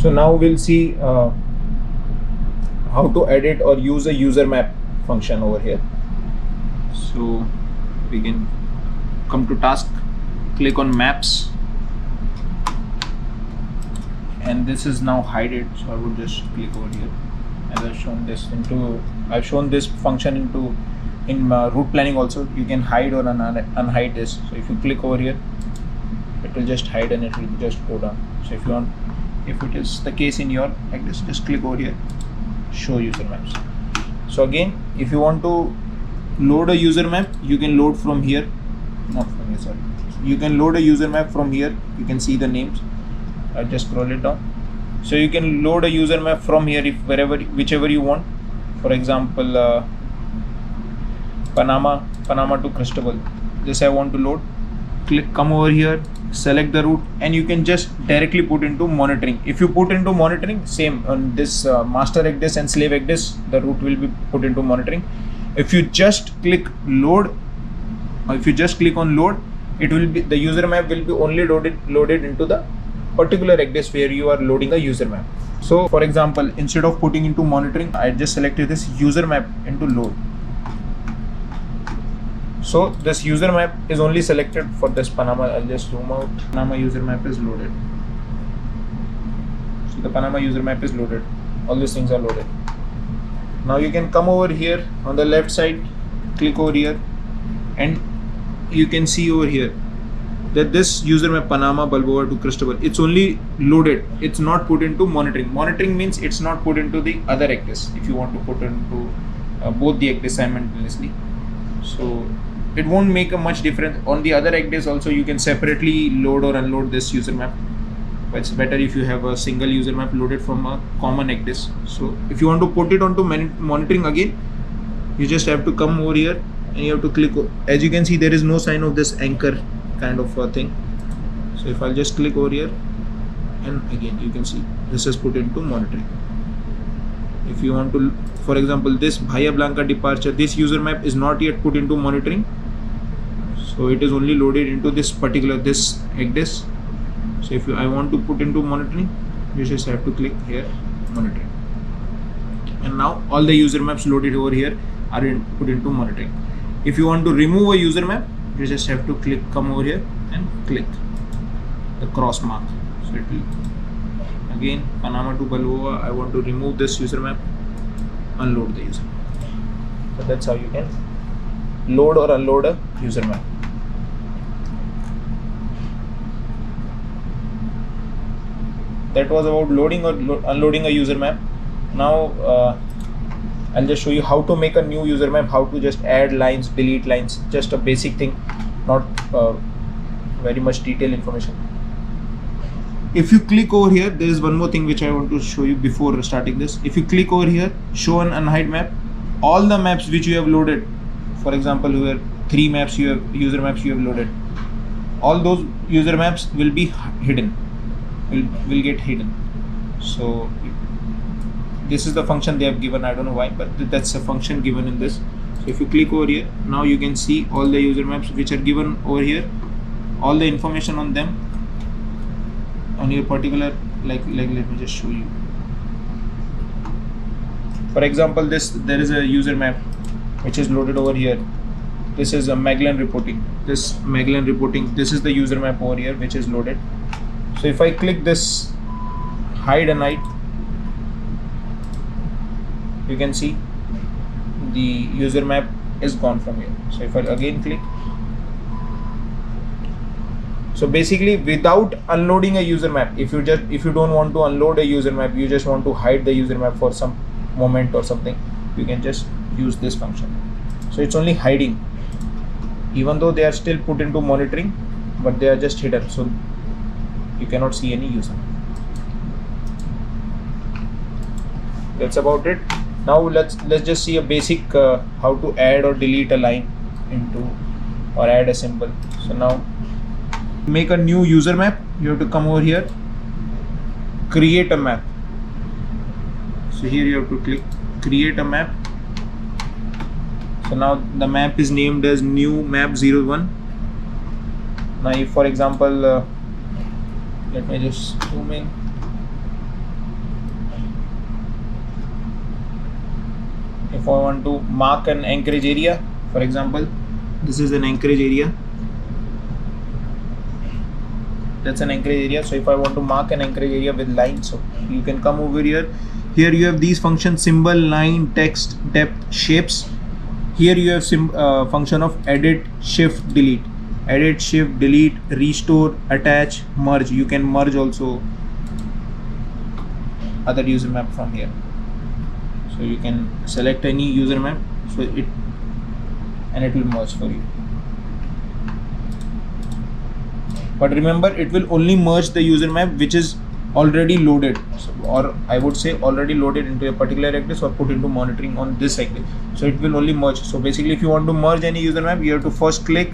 So now we'll see how to edit or use a user map function over here. So we can come to task, click on maps, and this is now hide it. So I would just click over here. As I've shown this function in route planning also. You can hide or unhide this. So if you click over here, it will just hide and it will just go down. So if it is the case in your like this, just click over here, show user maps. So again, if you want to load a user map, you can load from here, not from here, sorry. You can load a user map from here. You can see the names. I'll just scroll it down. So you can load a user map from here whichever you want. For example, Panama to Cristobal. This I want to load. Come over here, select the route, and you can just directly put into monitoring. If you put into monitoring, same on this master 𝐸𝐻 and slave 𝐸𝐻, the route will be put into monitoring. If you just click load, or if you just click on load, it will be the user map will be only loaded into the particular 𝐸𝐻 where you are loading the user map. So for example, instead of putting into monitoring, I just selected this user map into load. So this user map is only selected for this Panama. I'll just zoom out. Panama user map is loaded. So the Panama user map is loaded. All these things are loaded. Now you can come over here on the left side, click over here, and you can see over here that this user map Panama Balboa to Cristobal, it's only loaded. It's not put into monitoring. Monitoring means it's not put into the other 𝐸𝐻 if you want to put into both the 𝐸𝐻 simultaneously. So it won't make a much difference. On the other 𝐸𝐻 also you can separately load or unload this user map, but it's better if you have a single user map loaded from a common 𝐸𝐻. So if you want to put it onto monitoring again, you just have to come over here and you have to click. As you can see, there is no sign of this anchor kind of thing. So if I'll just click over here, and again you can see this is put into monitoring. If you want to, for example, this Bahia Blanca departure, this user map is not yet put into monitoring, so it is only loaded into this particular 𝐸𝐻. So if I want to put into monitoring, you just have to click here, monitoring, and now all the user maps loaded over here are put into monitoring. If you want to remove a user map, you just have to come over here and click the cross mark. So it will again Panama to Balboa. I want to remove this user map, unload the user map. So that's how you can load or unload a user map. That was about loading or unloading a user map. Now I'll just show you how to make a new user map, how to just add lines, delete lines, just a basic thing, not very much detailed information. If you click over here, there is one more thing which I want to show you before starting this. If you click over here, show and unhide map, all the maps which you have loaded, for example, here 3 maps you have, user maps you have loaded, all those user maps will be hidden, will get hidden. So this is the function they have given. I don't know why, but that's a function given in this. So if you click over here, now you can see all the user maps which are given over here, all the information on them, on your particular, like let me just show you. For example, there is a user map which is loaded over here. This is a Magellan reporting. This is the user map over here which is loaded. So if I click this hide and hide, you can see the user map is gone from here. So if I again click, so basically without unloading a user map, if you don't want to unload a user map, you just want to hide the user map for some moment or something, you can just use this function. So it's only hiding, even though they are still put into monitoring, but they are just hidden, so you cannot see any user. That's about it. Now let's just see a basic how to add or delete a line into, or add a symbol. So now make a new user map, you have to come over here, create a map. So here you have to click create a map. So now the map is named as new map 01. Now if for example let me just zoom in. if I want to mark an anchorage area, for example, this is an anchorage area. That's an anchorage area. So if I want to mark an anchorage area with line, so you can come over here. Here you have these functions: symbol, line, text, depth, shapes. Here you have function of edit, shift, delete. Edit, shift, delete, restore, attach, merge. You can merge also other user map from here. So you can select any user map, so it will merge for you. But remember, it will only merge the user map which is already loaded, so, or I would say already loaded into a particular address or put into monitoring on this address. So it will only merge. So basically, if you want to merge any user map, you have to first click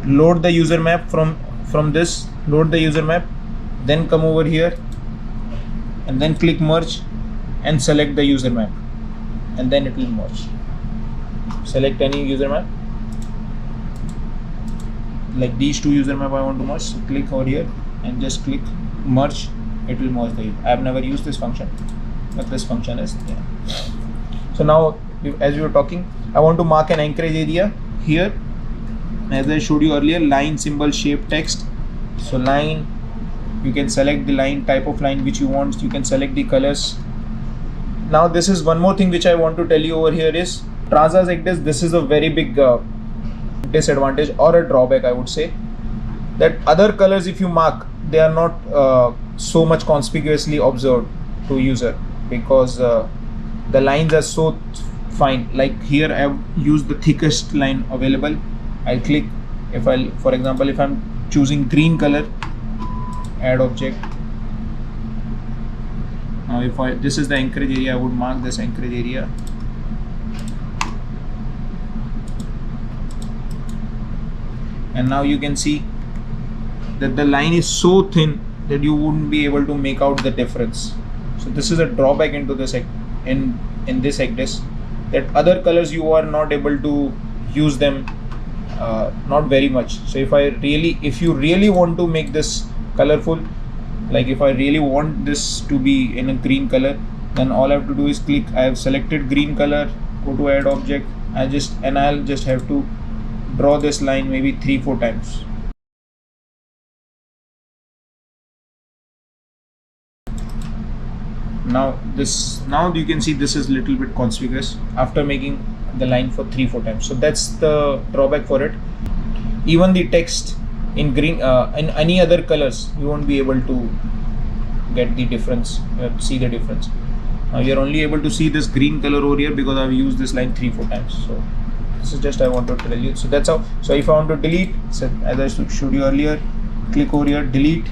load the user map from this, load the user map, then come over here and then click merge and select the user map, and then it will merge. Select any user map, like these two user map I want to merge. So click over here and just click merge. It will merge the. I have never used this function, but this function is there. So now, as we were talking, I want to mark an anchorage area here. As I showed you earlier, line, symbol, shape, text. So line, you can select the line, type of line which you want. You can select the colors. Now this is one more thing which I want to tell you over here is Transas address. This is a very big disadvantage or a drawback, I would say, that other colors, if you mark, they are not so much conspicuously observed to user, because the lines are so fine. Like here I have used the thickest line available. I'll click, for example, if I'm choosing green color, add object. Now this is the anchorage area, I would mark this anchorage area. And now you can see that the line is so thin that you wouldn't be able to make out the difference. So this is a drawback into this in this address, that other colors you are not able to use them, not very much. So if you really want to make this colorful, like if I really want this to be in a green color, then all I have to do is click. I have selected green color, go to add object. I'll just have to draw this line maybe 3-4 times. Now you can see this is little bit conspicuous after making the line for 3-4 times. So that's the drawback for it. Even the text in green, in any other colors, you won't be able to get the difference. You have to see the difference. Now you're only able to see this green color over here because I've used this line 3-4 times. So this is just I want to tell you. So that's how. So if I want to delete, so as I showed you earlier, click over here, delete,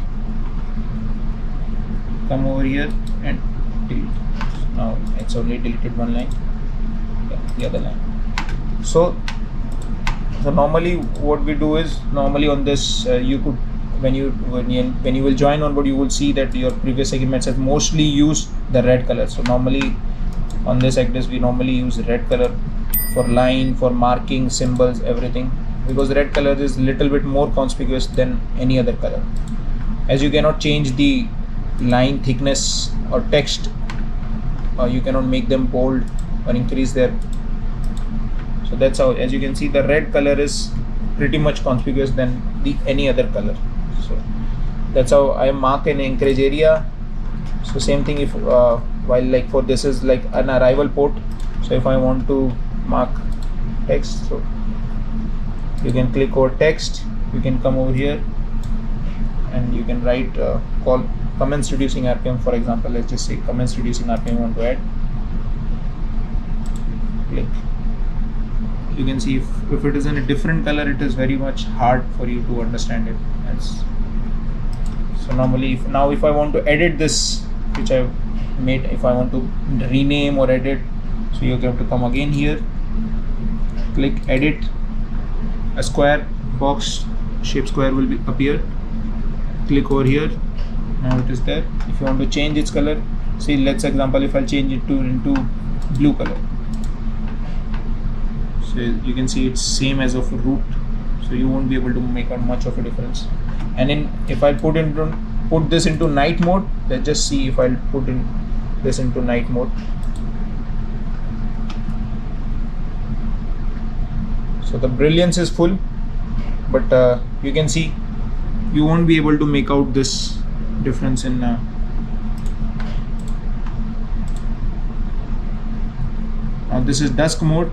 come over here and delete. Now it's only deleted one line, the other line. So normally what we do is, normally on this you could, when you will join on board, you will see that your previous agreements has mostly used the red color. So normally on this address we normally use red color for line, for marking, symbols, everything, because red color is little bit more conspicuous than any other color. As you cannot change the line thickness or text, you cannot make them bold or increase their. So that's how, as you can see, the red color is pretty much conspicuous than any other color. So that's how I mark an anchorage area. So same thing if while like for this is like an arrival port. So if I want to mark text, so you can click over text, you can come over here and you can write call comments reducing RPM, for example. Let's just say comments reducing RPM I want to add. Click. You can see if it is in a different color, it is very much hard for you to understand it. So normally if I want to edit this which I've made, if I want to rename or edit, so you have to come again here, click edit, a square box shape square will appear, click over here. Now it is there. If you want to change its color, see, let's example if I change it into blue color, so you can see it's same as of a root, so you won't be able to make out much of a difference. And if I put this into night mode, let's just see if I'll put this into night mode. So the brilliance is full, but you can see you won't be able to make out this difference in now this is dusk mode,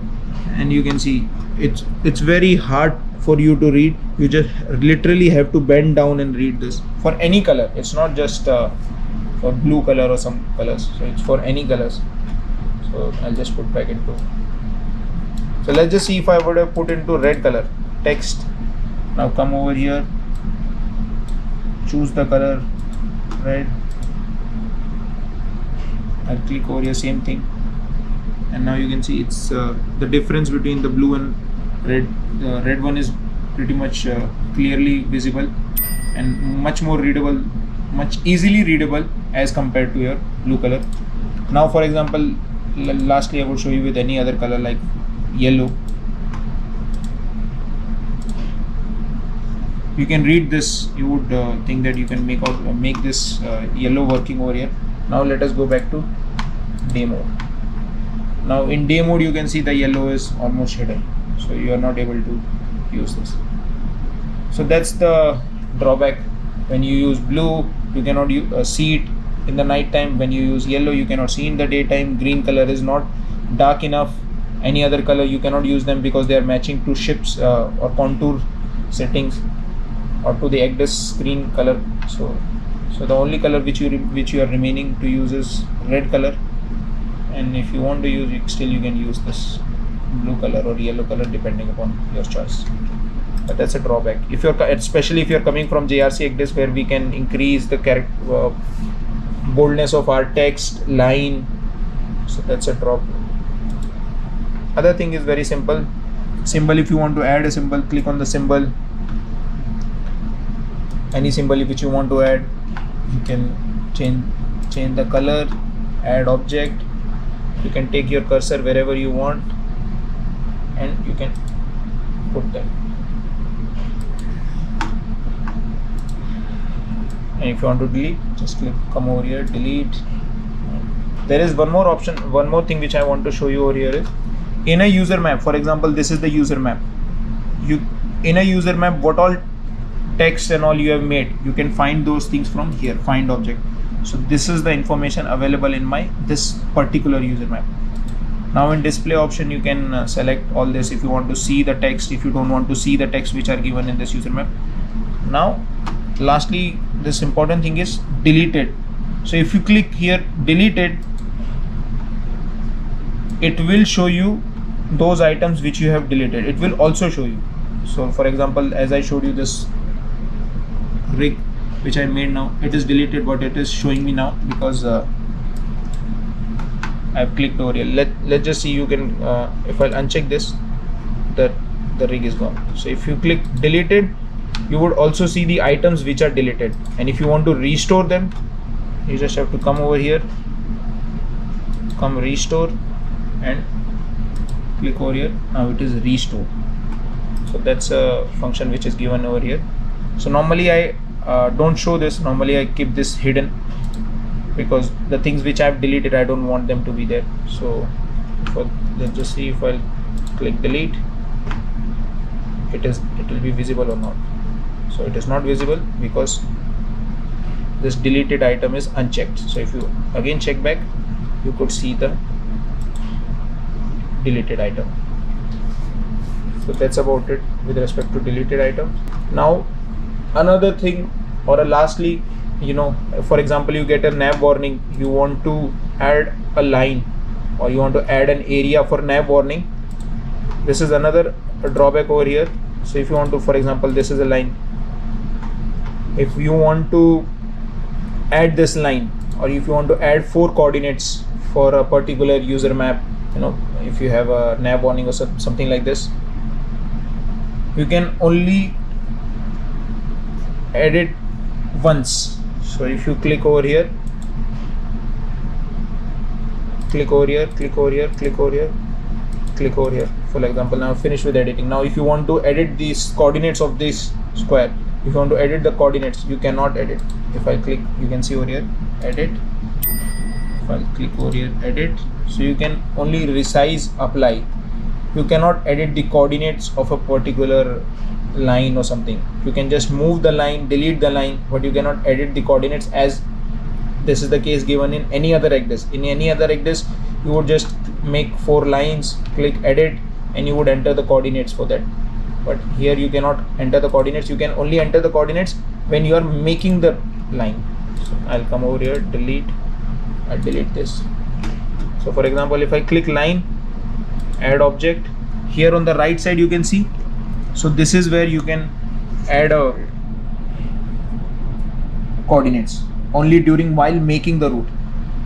and you can see it's very hard for you to read. You just literally have to bend down and read this for any color. It's not just for blue color or some colors, so it's for any colors. So I'll just put back into, so let's just see if I would have put into red color text. Now come over here, choose the color red, I'll click over here, same thing, and now you can see it's the difference between the blue and red. The red one is pretty much clearly visible and much more readable, much easily readable as compared to your blue color. Now for example, lastly I would show you with any other color like yellow. You can read this, you would think that you can make this yellow working over here. Now let us go back to day mode. Now in day mode you can see the yellow is almost hidden, so you are not able to use this. So that's the drawback. When you use blue, you cannot see it in the night time. When you use yellow, you cannot see in the daytime. Green color is not dark enough. Any other color you cannot use them because they are matching to ships or contour settings or to the ECDIS screen color. So the only color which you are remaining to use is red color, and if you want to use it, still you can use this blue color or yellow color depending upon your choice. But that's a drawback. If you're especially if you're coming from JRC ECDIS, where we can increase the boldness of our text line, so that's a drop. Other thing is very simple. Symbol, if you want to add a symbol, click on the symbol. Any symbol which you want to add, you can change the color, add object. You can take your cursor wherever you want and you can put them. And if you want to delete, just come over here, delete. There is one more option, one more thing which I want to show you over here is in a user map. For example, this is the user map. In a user map, what all text and all you have made, you can find those things from here, find object. So this is the information available in this particular user map. Now in display option, you can select all this if you want to see the text, if you don't want to see the text which are given in this user map. Now lastly, this important thing is deleted. So if you click here deleted, it will show you those items which you have deleted. It will also show you. So for example, as I showed you this rig which I made, now it is deleted, but it is showing me now because I have clicked over here. Let's just see. You can if I'll uncheck this, the rig is gone. So if you click deleted, you would also see the items which are deleted, and if you want to restore them, you just have to come over here, come restore, and click over here. Now it is restored. So that's a function which is given over here. So normally I don't show this. Normally I keep this hidden because the things which I have deleted, I don't want them to be there. So let's just see if I'll click delete, it will be visible or not. So it is not visible because this deleted item is unchecked. So if you again check back, you could see the deleted item. So that's about it with respect to deleted items. Now another thing, or lastly, for example, you get a nav warning, you want to add a line or you want to add an area for nav warning. This is another drawback over here. So if you want to, for example, this is a line. If you want to add this line, or if you want to add 4 coordinates for a particular user map, if you have a nav warning or something like this, you can only edit once. So if you click over here, click over here, click over here, click over here, click over here, for example, now finish with editing. Now if you want to edit these coordinates of this square, if you want to edit the coordinates, you cannot edit. If I click, you can see over here, edit. If I click over here, edit. So you can only resize, apply. you cannot edit the coordinates of a particular line or something. You can just move the line, delete the line, but you cannot edit the coordinates, as this is the case given in any other ECDIS. In any other ECDIS, you would just make 4 lines, click edit, and you would enter the coordinates for that. But here you cannot enter the coordinates. You can only enter the coordinates when you are making the line. So I'll come over here, I'll delete this. So for example, if I click line, add object, here on the right side you can see, so this is where you can add a coordinates only during while making the route.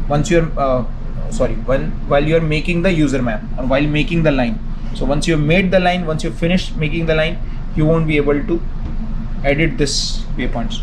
Once you're while you're making the user map or while making the line. So once you've made the line, once you've finished making the line, you won't be able to edit this waypoints.